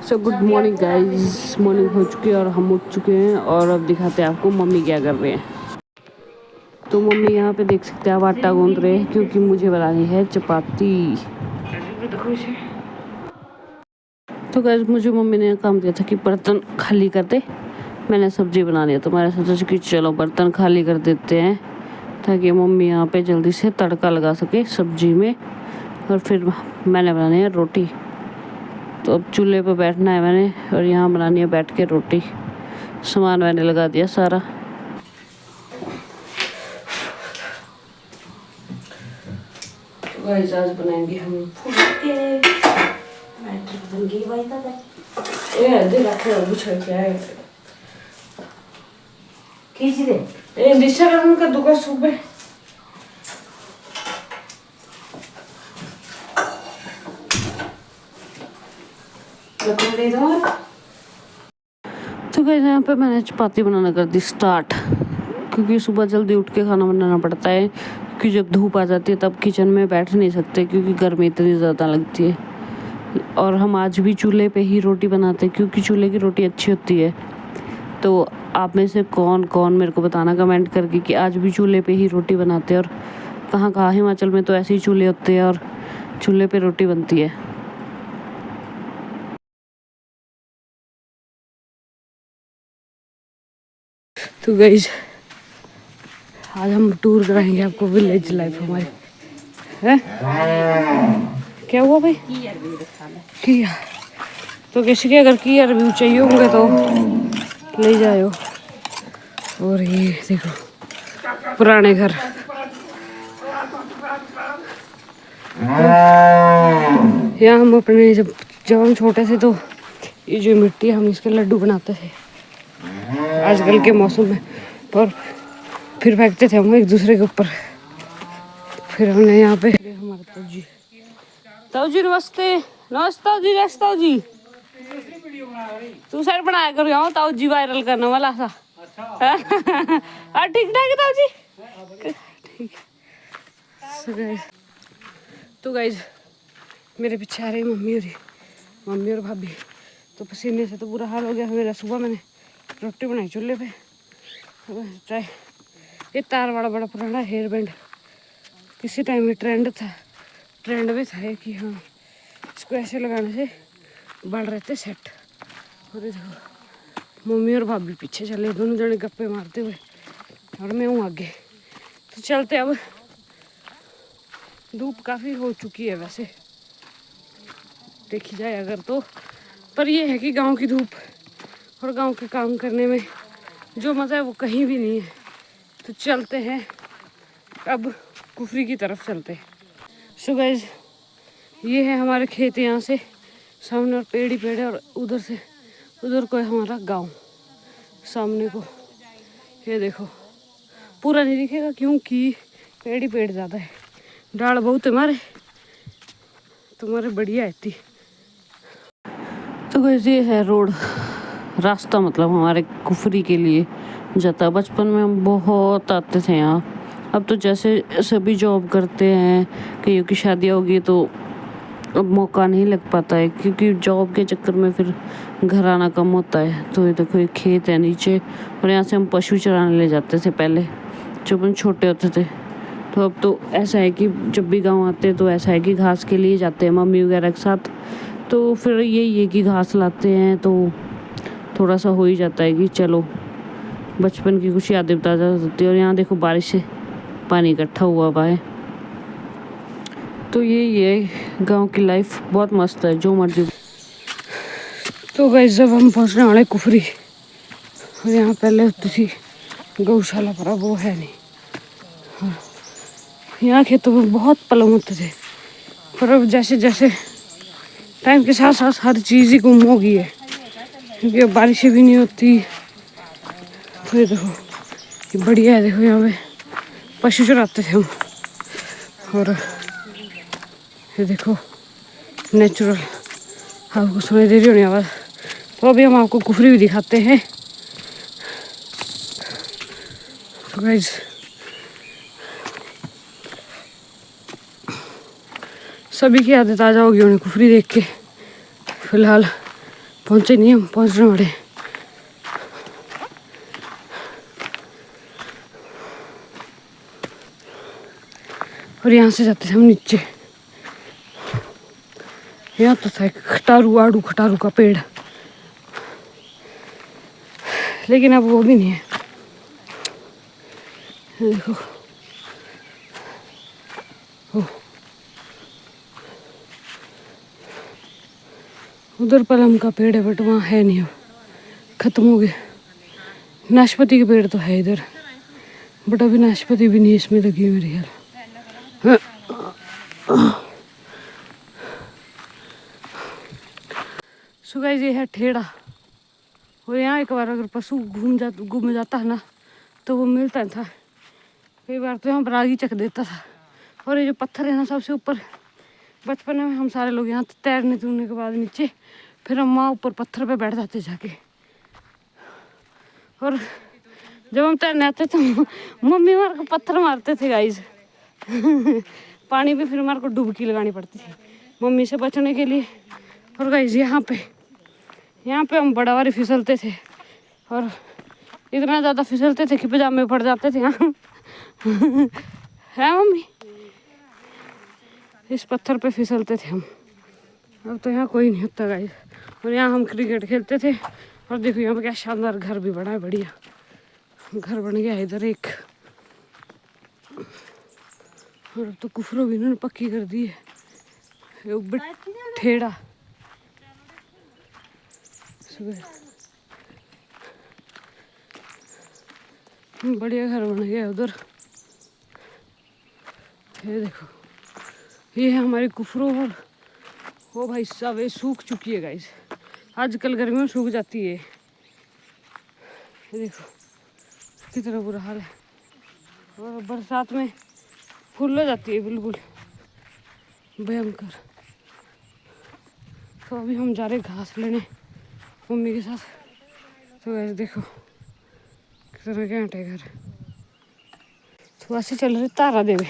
So good morning guys, morning हो चुकी है और हम उठ चुके हैं। और अब दिखाते हैं आपको मम्मी क्या कर रहे हैं। तो मम्मी यहाँ पे देख सकते हैं आप आटा गूंद रहे हैं क्योंकि मुझे बनानी है चपाती। तो गाइस मुझे मम्मी ने काम दिया था कि बर्तन खाली कर दे, मैंने सब्जी बनानी है। तो मैंने सोचा कि चलो बर्तन खाली कर देते हैं ताकि मम्मी यहाँ पे जल्दी से तड़का लगा सके सब्जी में। और फिर मैंने बनानी है रोटी। तो अब चूल्हे पर बैठना है मैंने और यहाँ बनानी है बैठ के रोटी। सामान मैंने लगा दिया सारा। तो गाइस आज बनाएंगे हम फुलके। ये दे रखे बुझ के आए खींच दे ए दिशा का दुकान सुबह तो गाइस यहाँ पे मैंने चपाती बनाना कर दी स्टार्ट, क्योंकि सुबह जल्दी उठ के खाना बनाना पड़ता है। क्योंकि जब धूप आ जाती है तब किचन में बैठ नहीं सकते क्योंकि गर्मी इतनी ज़्यादा लगती है। और हम आज भी चूल्हे पे ही रोटी बनाते हैं क्योंकि चूल्हे की रोटी अच्छी होती है। तो आप में से कौन कौन मेरे को बताना कमेंट करके कि आज भी चूल्हे पे ही रोटी बनाते हैं। और कहाँ कहाँ हिमाचल में तो ऐसे ही चूल्हे होते हैं और चूल्हे पे रोटी बनती है। तो गाइस आज हम टूर कराएंगे आपको विलेज लाइफ हमारी है। क्या हुआ भाई? किया तो किसी के अगर किया रिव्यू चाहिए होंगे तो ले जाओ। और ये देखो पुराने घर, यहाँ हम अपने जब हम छोटे थे तो ये जो मिट्टी हम इसके लड्डू बनाते थे आजकल के मौसम में, पर फिर फेंकते थे हम एक दूसरे के ऊपर। फिर हमने यहाँ पे हमारे ताऊ जी नमस्ते नमस्ते जी नमस्ते जी तू सर बनाया करो यहाँ ताऊ जी वायरल करने वाला था। ठीक ठाक ताऊ जी ठीक। तो गाइज मेरे पीछे आ रही मम्मी और भाभी। तो पसीने से तो बुरा हाल हो गया मेरा। सुबह मैंने रोटी बनाई चूल्हे पे। चाहे ये तार वाला बड़ा पुराना हेयर बैंड किसी टाइम में ट्रेंड भी था कि हाँ इसको ऐसे लगाने से बढ़ रहे थे सेट। और देखो मम्मी और भाभी पीछे चले, दोनों जने गप्पे मारते हुए और मैं हूँ आगे। तो चलते अब। धूप काफ़ी हो चुकी है वैसे देखी जाए अगर तो, पर ये है कि गांव की धूप और गांव के काम करने में जो मज़ा है वो कहीं भी नहीं है। तो चलते हैं अब कुफरी की तरफ चलते हैं। सो गाइस ये है हमारे खेत, यहाँ से सामने और पेड़ ही पेड़ है और उधर को है हमारा गांव सामने को। ये देखो पूरा नहीं दिखेगा क्योंकि पेड़ ही पेड़ ज़्यादा है, डाल बहुत है हमारे तुम्हारे बढ़िया है। तो गाइस ये है रोड रास्ता, मतलब हमारे कुफरी के लिए जाता। बचपन में हम बहुत आते थे यहाँ। अब तो जैसे सभी जॉब करते हैं, कईयों की शादियाँ होगी तो अब मौका नहीं लग पाता है क्योंकि जॉब के चक्कर में फिर घर आना कम होता है। तो ये देखो एक खेत है नीचे और यहाँ से हम पशु चराने ले जाते थे पहले जब हम छोटे होते थे। तो अब तो ऐसा है कि जब भी गाँव आते हैं तो ऐसा है कि घास के लिए जाते हैं मम्मी वगैरह के साथ। तो फिर यही है कि घास लाते हैं तो थोड़ा सा हो ही जाता है कि चलो बचपन की कुछ यादें बता जाती है। और यहाँ देखो बारिश से पानी इकट्ठा हुआ है। तो ये गांव की लाइफ बहुत मस्त है जो मर्जी। तो गाइस जब हम पहुँचने वाले कुफरी, और यहाँ पहले होती थी गौशाला पर अब वो है नहीं। हाँ यहाँ खेतों में बहुत पलंग होते थे, पर अब जैसे जैसे टाइम के साथ साथ हर चीज़ ही गुम हो गई है क्योंकि अब बारिशें भी नहीं होती। तो ये देखो ये बढ़िया है, देखो यहाँ पे पशु चराते थे हम। और ये देखो नेचुरल आपको सुनाई दे रही होनी आवाज़। तो अभी हम आपको कुफरी भी दिखाते हैं। तो गाइस सभी की यादें ताज़ा होगी उन्हें कुफरी देख के। फिलहाल पहुँचे नहीं, हम पहुँचने वाले। और यहाँ से जाते थे हम नीचे। यहाँ तो था एक खटारू का पेड़, लेकिन अब वो भी नहीं है। देखो उधर पलम का पेड़ है, बट वहाँ है नहीं, अब खत्म हो गया। नाशपाती के पेड़ तो है इधर, बट अभी नाशपाती भी नहीं इसमें लगी है मेरे ख्याल। सो गाइस, ये है ठेड़ा। और यहाँ एक बार अगर पशु घूम जाता है ना, तो वो मिलता था। कई बार तो यहाँ रागी चख देता था। और ये जो पत्थर है ना सबसे ऊपर, बचपन में हम सारे लोग यहाँ तैरने तूरने के बाद नीचे, फिर हम वहाँ ऊपर पत्थर पे बैठ जाते जाके। और जब हम तैरने आते तो मम्मी हमारे को पत्थर मारते थे गाइस। पानी में फिर हमारे को डुबकी लगानी पड़ती थी मम्मी से बचने के लिए। और गाइस यहाँ पे हम बड़ा वाली फिसलते थे, और इतना ज़्यादा फिसलते थे कि पजामे पड़ जाते थे यहाँ। है मम्मी, इस पत्थर पे फिसलते थे हम। अब तो यहाँ कोई नहीं होता गाइस। और यहाँ हम क्रिकेट खेलते थे। और देखो यहाँ पे क्या शानदार घर भी बना है, बढ़िया घर बन गया है इधर एक। और अब तो कुफरों भी इन्होंने पक्की कर दी है। ठेड़ा बढ़िया घर बन गया उधर। ये देखो, ये है हमारी कुफरों। और वो भाई साहब ये सूख चुकी है गाइस, आजकल गर्मियों में सूख जाती है। ये देखो कितना बुरा हाल है। और बरसात में फूल हो जाती है बिल्कुल भयंकर। तो अभी हम जा रहे घास लेने मम्मी के साथ। तो ऐसे देखो कितना घंटे घर। तो ऐसे चल रहे तारा देवे।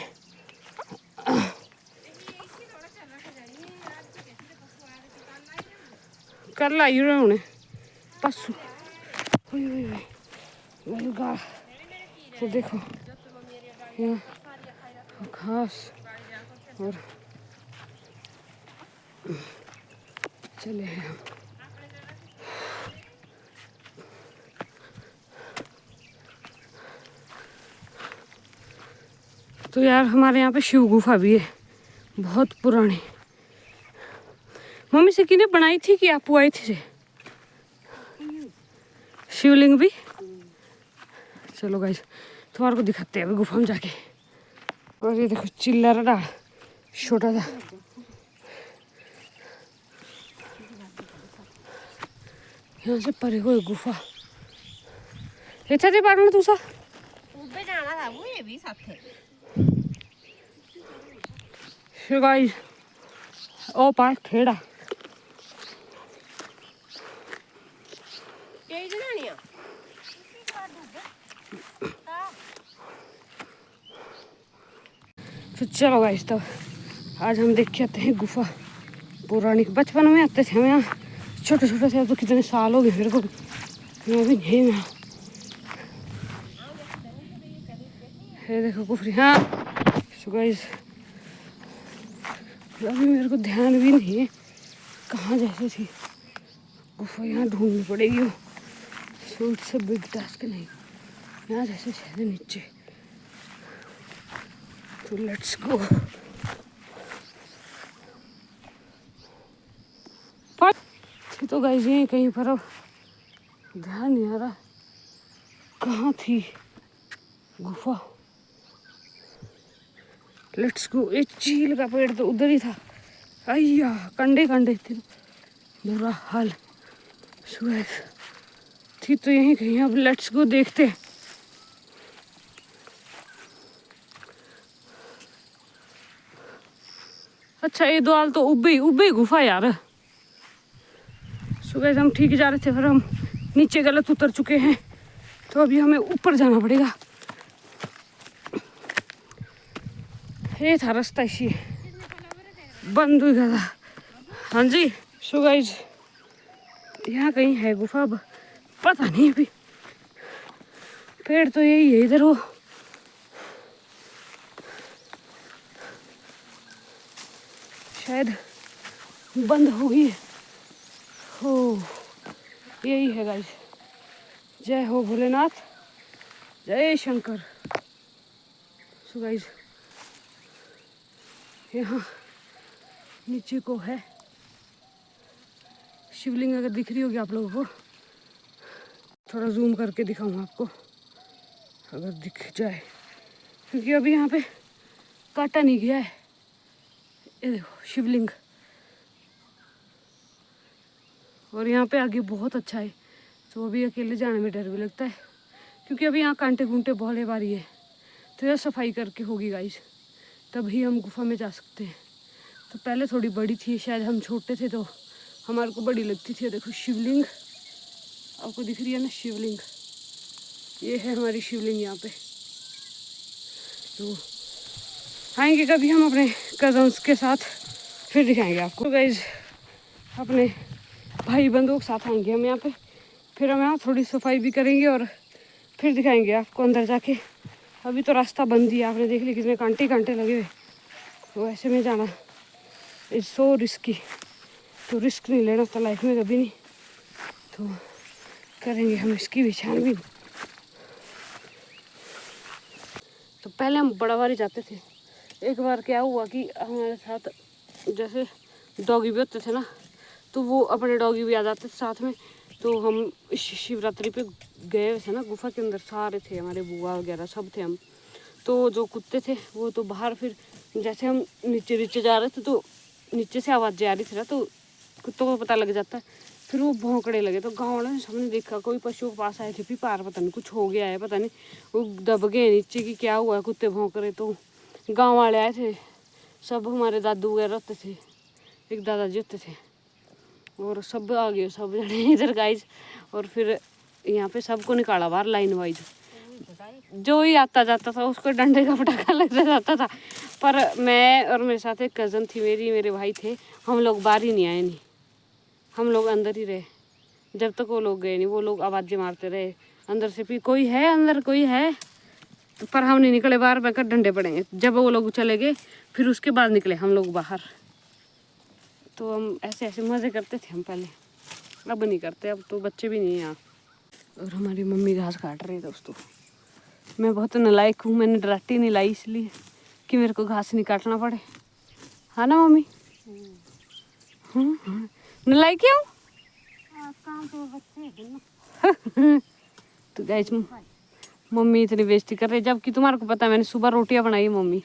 कल आई उन्हें पशु। तो देखो यहाँ घास और चले हैं हम। तो यार हमारे यहाँ पे शिव गुफा भी है, बहुत पुरानी। मम्मी से किने बनाई थी कि आपू आई थी से? शिवलिंग भी। चलो गाइस तुम्हारे को दिखाते हैं अभी गुफा में जाके। और ये देखो चिल्ला रहा छोटा सा। यहाँ से परे हुए गुफा इतना दे पार तू सा जाना था वो ये भी साथ थे। गाइस ओ पास ठेड़ा कई जनानियां तो चलो गाइस, तब आज हम देख के आते हैं गुफा पुरानी। बचपन में आते थे हम यहाँ, छोटे छोटे थे। तो कितने साल हो गए मेरे को, मैं भी नहीं। मैं ये देखो कुफरी। हाँ सो गाइस अभी मेरे को ध्यान भी नहीं है कहाँ जैसे थी गुफा। यहाँ ढूंढनी पड़ेगी, सूट से बिग टास्क नहीं। यहाँ जैसे शायद नीचे। तो लेट्स गो। तो गाइस ये कहीं पर, अब ध्यान नहीं आ रहा कहाँ थी गुफा। Let's go. एक चील का पेड़ तो उधर ही था। अय्या कंडे कंडे थे, बुरा हाल। सुबह थी तो यहीं कहीं। अब लेट्स गो देखते। अच्छा ये द्वाल तो उबे गुफा यार। सुबह हम ठीक जा रहे थे, फिर हम नीचे गलत उतर चुके हैं। तो अभी हमें ऊपर जाना पड़ेगा। ये था रास्ता, इसी बंद हुई था। हाँ जी सो गाइस यहाँ कहीं है गुफा, अब पता नहीं अभी। पेड़ तो यही है इधर, वो शायद बंद होगी। हो यही है गाइस। जय हो भोलेनाथ, जय शंकर। सो गाइस यहाँ नीचे को है शिवलिंग, अगर दिख रही होगी आप लोगों को। थोड़ा जूम करके दिखाऊँ आपको अगर दिख जाए, क्योंकि अभी यहाँ पे काटा नहीं गया है। ये देखो शिवलिंग, और यहाँ पे आगे बहुत अच्छा है। तो अभी अकेले जाने में डर भी लगता है, क्योंकि अभी यहाँ कांटे कूंटे बहुत बारी है। तो यह सफाई करके होगी गाइस, तभी हम गुफा में जा सकते हैं। तो पहले थोड़ी बड़ी थी, शायद हम छोटे थे तो हमारे को बड़ी लगती थी। देखो शिवलिंग आपको दिख रही है ना, शिवलिंग ये है हमारी शिवलिंग यहाँ पे। तो आएंगे कभी हम अपने कजन्स के साथ, फिर दिखाएंगे आपको। गाइज अपने भाई बंधुओं के साथ आएंगे हम यहाँ पे, फिर हम यहाँ थोड़ी सफाई भी करेंगे और फिर दिखाएंगे आपको अंदर जाके। अभी तो रास्ता बंद ही है, आपने देख लिया कितने कांटे कांटे लगे हुए। तो ऐसे में जाना इज़ सो रिस्की, तो रिस्क नहीं लेना था लाइफ में कभी नहीं। तो करेंगे हम इसकी भी छानबीन। तो पहले हम बड़ा बारी जाते थे। एक बार क्या हुआ कि हमारे साथ जैसे डॉगी भी होते थे ना, तो वो अपने डॉगी भी आ जाते थे साथ में। तो हम शिवरात्रि पे गए वैसे ना गुफा के अंदर, सारे थे हमारे बुआ वगैरह सब थे हम। तो जो कुत्ते थे वो तो बाहर, फिर जैसे हम नीचे नीचे जा रहे थे तो नीचे से आवाज़ें आ रही थी ना, तो कुत्तों को पता लग जाता है। फिर वो भौंकने लगे, तो गाँव वालों ने सबने देखा, कोई पशु के पास आए थे भी पार, पता नहीं कुछ हो गया है, पता नहीं वो दब गए नीचे कि क्या हुआ है, कुत्ते भौंक रहे। तो गाँव वाले आए थे सब, हमारे दादू वगैरह होते थे, एक दादाजी होते थे, और सब आ गए सब जने इधर गाइज। और फिर यहाँ पे सबको निकाला बाहर लाइन वाइज, जो ही आता जाता था उसको डंडे का पटाखा लग जाता था। पर मैं और मेरे साथ एक कज़न थी मेरी, मेरे भाई थे, हम लोग बाहर ही नहीं आए, नहीं हम लोग अंदर ही रहे जब तक वो लोग गए नहीं। वो लोग आवाज़ें मारते रहे अंदर से भी, कोई है अंदर, कोई है, तो पर हम नहीं निकले बाहर, मैं कर डंडे पड़ेंगे। जब वो लोग चले गए फिर उसके बाद निकले हम लोग बाहर। तो हम ऐसे ऐसे मज़े करते थे हम पहले, अब नहीं करते, अब तो बच्चे भी नहीं हैं यहाँ। और हमारी मम्मी घास काट रही है दोस्तों। मैं बहुत नालायक हूँ, मैंने डराटी नहीं लाई इसलिए कि मेरे को घास नहीं काटना पड़े, हाँ ना मम्मी? नालायक क्यों? तो गाइस मम्मी इतनी बेइज्जती कर रही है, जबकि तुम्हारे को पता है मैंने सुबह रोटियां बनाई मम्मी।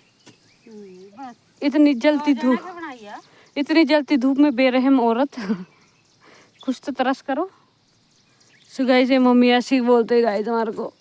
इतनी जलती धूप, इतनी जलती धूप में बेरहम औरत, कुछ तो तरस करो। सो गाइस मम्मी ऐसी बोलते गाइस तुम्हारे को।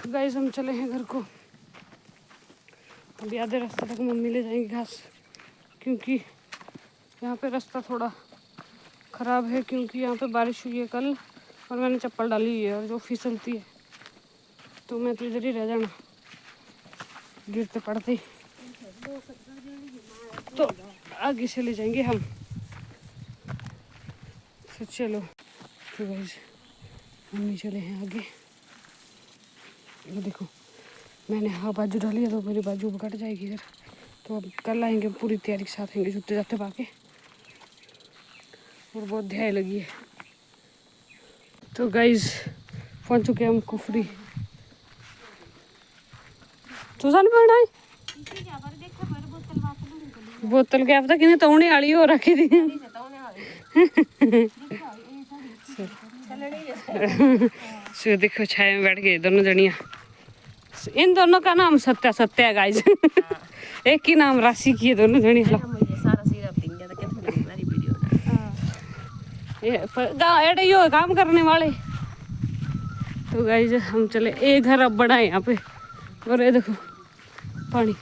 गाइस हम चले हैं घर को, अभी आधे रास्ते तक मम्मी ले जाएंगी घास, क्योंकि यहाँ पे रास्ता थोड़ा ख़राब है, क्योंकि यहाँ पे बारिश हुई है कल और मैंने चप्पल डाली हुई है और जो फिसलती है, तो मैं तो इधर ही रह जाना गिरते पड़ते ही। तो आगे से ले जाएंगे हम, तो चलो। तो गाइस मम्मी चले हैं आगे। ये देखो मैंने हाँ बाजू डाली है, तो मेरी बाजू कट जाएगी इधर। तो अब कल आएंगे पूरी तैयारी के साथ, आएंगे जूते जाते पाके, और बहुत ध्यान लगी है। तो गाइज पहुँच चुके हम कुफरी। तो सन पड़ना बोतल क्या पता किन्हें तौने वाली हो रखी थी। सो देखो छाया में बैठ गए दोनों जनिया। इन दोनों का नाम सत्या सत्या है गाइज। एक ही नाम राशि की है दोनों जनिया। ये काम करने वाले। तो गाइज हम चले, एक घर अब बड़ा है यहाँ पे, और ये देखो पानी।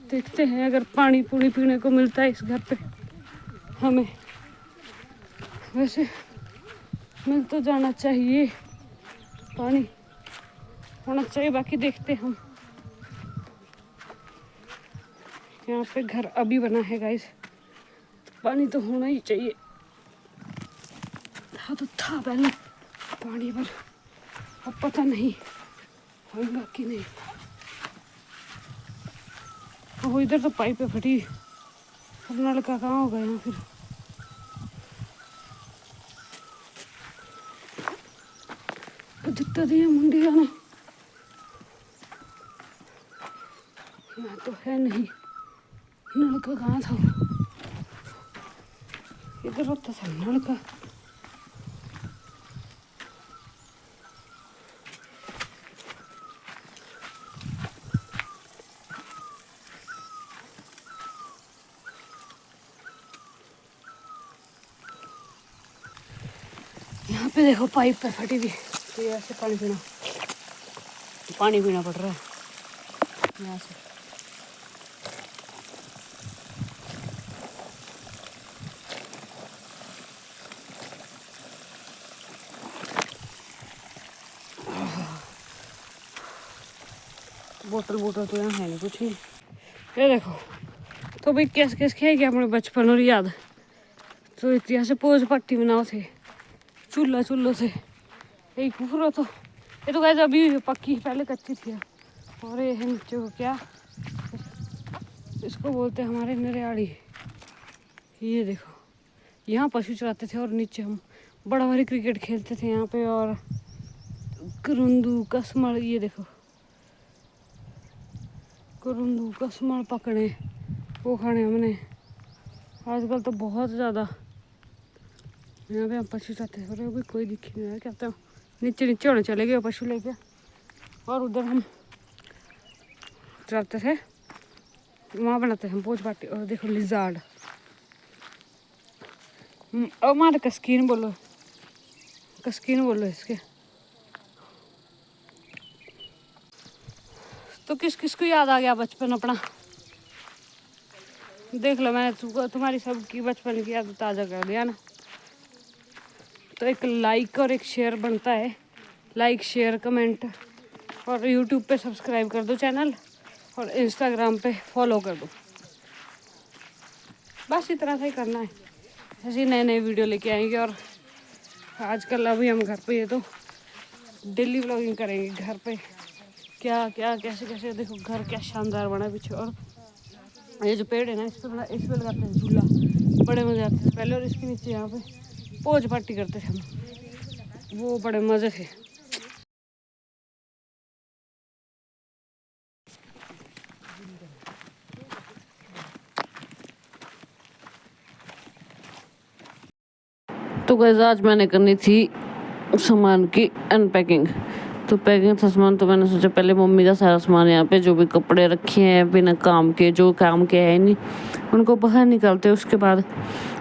देखते हैं अगर पानी पूरी पीने को मिलता है इस घर पे हमें। वैसे मिल तो जाना चाहिए, पानी होना चाहिए, बाकी देखते हम। यहाँ पे घर अभी बना है गाइस, पानी तो होना ही चाहिए। तो था पहले पानी, पर अब पता नहीं होगा कि नहीं। वो इधर तो पाइपें फटी, अब नलका कहाँ होगा यहाँ फिर। दिक्कत है मुंडी जाना, यहाँ तो है नहीं। नलका कहाँ था, इधर होता था नलका। यहाँ पे देखो पाइप पे फटी हुई, तो यहाँ से पानी पीना पड़ रहा है यहाँ से। बोतल तो यहाँ है नहीं, कुछ नहीं। ये देखो तो भाई कैसे खेल अपने बचपन और याद। तो इतिहास से पोज पट्टी बनाओ थे, चूल्हा से यही कुफरो। तो ये तो कैसे अभी पक्की, पहले कच्ची थी। और ये है नीचे को क्या, इसको बोलते हैं हमारे नरियाड़ी। ये देखो यहाँ पशु चराते थे और नीचे हम बड़ा भारी क्रिकेट खेलते थे यहाँ पे। और करुंदू कसमल, ये देखो करुंदू कसमल पकड़े, वो खाने हमने। आजकल तो बहुत ज़्यादा यहाँ पे हम पशु चराते थे, और भी कोई दिख नहीं रहा। कहते हैं नीचे होने चले गए पशु लेके, और उधर हम चराते थे, वहाँ बनाते हैं पोच पार्टी। और देखो लिजार्ड, हमारे कस्कीन बोलो इसके। तो किस को याद आ गया बचपन अपना, देख लो मैंने तुम्हारी सबकी बचपन की याद ताज़ा कर दिया ना। तो एक लाइक और एक शेयर बनता है, लाइक शेयर कमेंट, और यूट्यूब पे सब्सक्राइब कर दो चैनल, और इंस्टाग्राम पे फॉलो कर दो। बस इतना सा ही करना है, ऐसे नए वीडियो लेके आएंगे। और आजकल अभी हम घर पे, ये तो डेली व्लॉगिंग करेंगे घर पे, क्या कैसे। देखो घर क्या शानदार बना है पीछे। और ये जो पेड़ है ना, इस पे लगाते हैं झूला, बड़े मजे आते थे पहले। और इसके नीचे यहाँ पे पोज पार्टी करते थे हम, वो बड़े मजे थे। तो गाइस आज मैंने करनी थी सामान की अनपैकिंग। तो पैकिंग था सामान, तो मैंने सोचा पहले मम्मी का सारा सामान यहाँ पे जो भी कपड़े रखे हैं बिना काम के, जो काम के है नहीं, उनको बाहर निकालते हैं। उसके बाद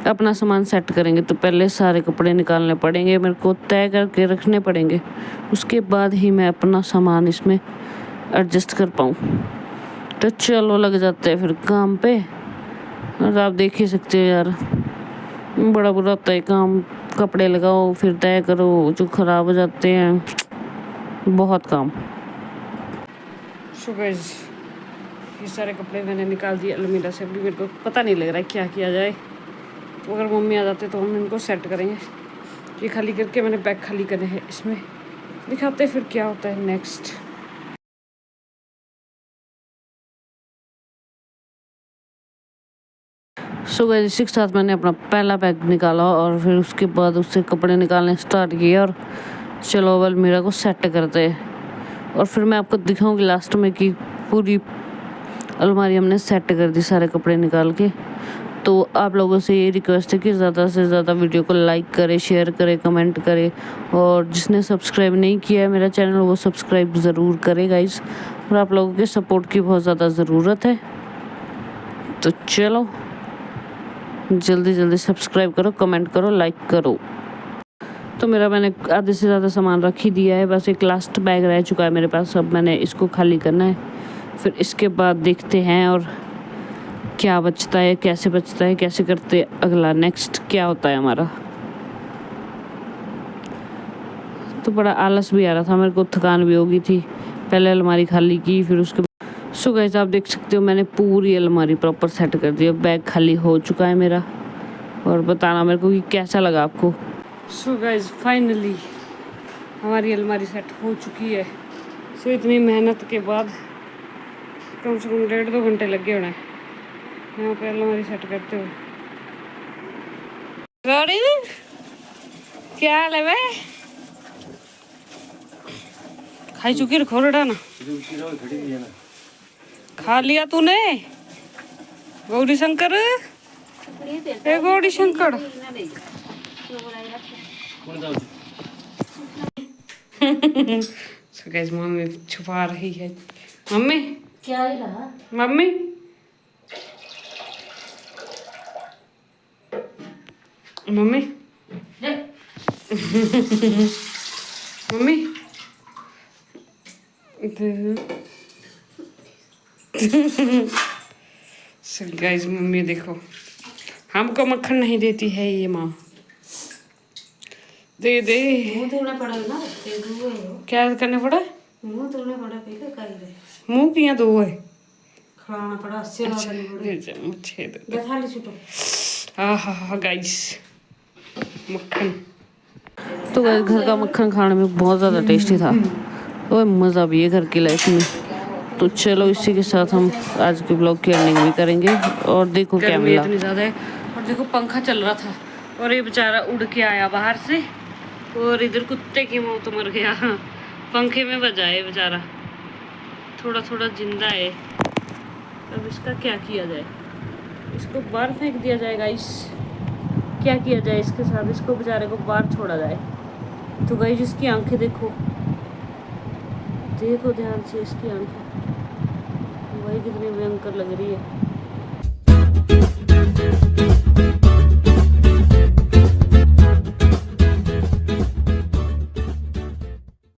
अपना सामान सेट करेंगे। तो पहले सारे कपड़े निकालने पड़ेंगे, मेरे को तय करके रखने पड़ेंगे, उसके बाद ही मैं अपना सामान इसमें एडजस्ट कर पाऊँ। तो चलो लग जाते हैं फिर काम पे। और आप देख ही सकते हो यार, बड़ा बुरा होता है काम, कपड़े लगाओ फिर तय करो, जो खराब हो जाते हैं, बहुत काम। सो गाइस ये सारे कपड़े मैंने निकाल दिए अलमीरा से। अभी मेरे को पता नहीं लग रहा है क्या किया जाए। तो अगर मम्मी आ जाते तो हम इनको सेट करेंगे। ये खाली करके मैंने बैग खाली करे हैं, इसमें दिखाते फिर क्या होता है नेक्स्ट। सो गाइस इसी के साथ मैंने अपना पहला बैग निकाला, और फिर उसके बाद उससे कपड़े निकालने स्टार्ट किए। और चलो अब अलमीरा को सेट करते हैं, और फिर मैं आपको दिखाऊंगी लास्ट में कि पूरी अलमारी हमने सेट कर दी सारे कपड़े निकाल के। तो आप लोगों से ये रिक्वेस्ट है कि ज़्यादा से ज़्यादा वीडियो को लाइक करें, शेयर करें, कमेंट करें, और जिसने सब्सक्राइब नहीं किया है मेरा चैनल वो सब्सक्राइब ज़रूर करे गाइस। और आप लोगों के सपोर्ट की बहुत ज़्यादा ज़रूरत है। तो चलो जल्दी सब्सक्राइब करो, कमेंट करो, लाइक करो। तो मेरा मैंने आधे से ज़्यादा सामान रख ही दिया है, बस एक लास्ट बैग रह चुका है मेरे पास। अब मैंने इसको खाली करना है, फिर इसके बाद देखते हैं और क्या बचता है, कैसे बचता है, कैसे करते अगला नेक्स्ट क्या होता है हमारा। तो बड़ा आलस भी आ रहा था मेरे को, थकान भी हो गई थी। पहले अलमारी खाली की, फिर उसके सो गाइस आप देख सकते हो मैंने पूरी अलमारी प्रॉपर सेट कर दी। अब बैग खाली हो चुका है मेरा, और बताना मेरे को कि कैसा लगा आपको। सो गाइस फाइनली हमारी अलमारी सेट हो चुकी है। सो इतनी मेहनत के बाद कम से कम 1.5-2 घंटे लग गए होने यहाँ पे अलमारी सेट करते हुए। गौरी क्या हाल है भाई? खाई चुकी है खोरडा ना, खा लिया तूने? गौरी शंकर, ए Gauri Shankar. So guys, mummy छुपा रही है। मम्मी क्या ही रहा? Mummy mummy mummy So guys, mummy देखो हमको मक्खन नहीं देती है ये माँ। दे दे। मुंह धोना पड़ा ना, क्या करना पड़ा? मुंह धोना पड़ा पहले कर ले, मुंह किया दो है। खाना पड़ा सेवा करनी पड़ी। दे मुझे दे। गथा ले छुटो। हाँ गाइस, मक्खन तो गाइस घर का मक्खन खाने में बहुत ज़्यादा टेस्टी था और मज़ा भी है घर की लाइफ में। तो चलो इसी के साथ हम आज के ब्लॉग की एंडिंग भी करेंगे। और देखो क्या मिला, इतनी ज़्यादा है। और देखो पंखा चल रहा था और ये बेचारा उड़ के आया बाहर से, और इधर कुत्ते की मौत मर गया पंखे में बजा है बेचारा, थोड़ा थोड़ा जिंदा है। अब इसका क्या किया जाए? इसको बाहर फेंक दिया जाए गाइस, क्या किया जाए इसके साथ? इसको बेचारे को बाहर छोड़ा जाए। तो गाइस इसकी आंखें देखो, देखो ध्यान से इसकी आंखें, वही कितनी भयंकर लग रही है।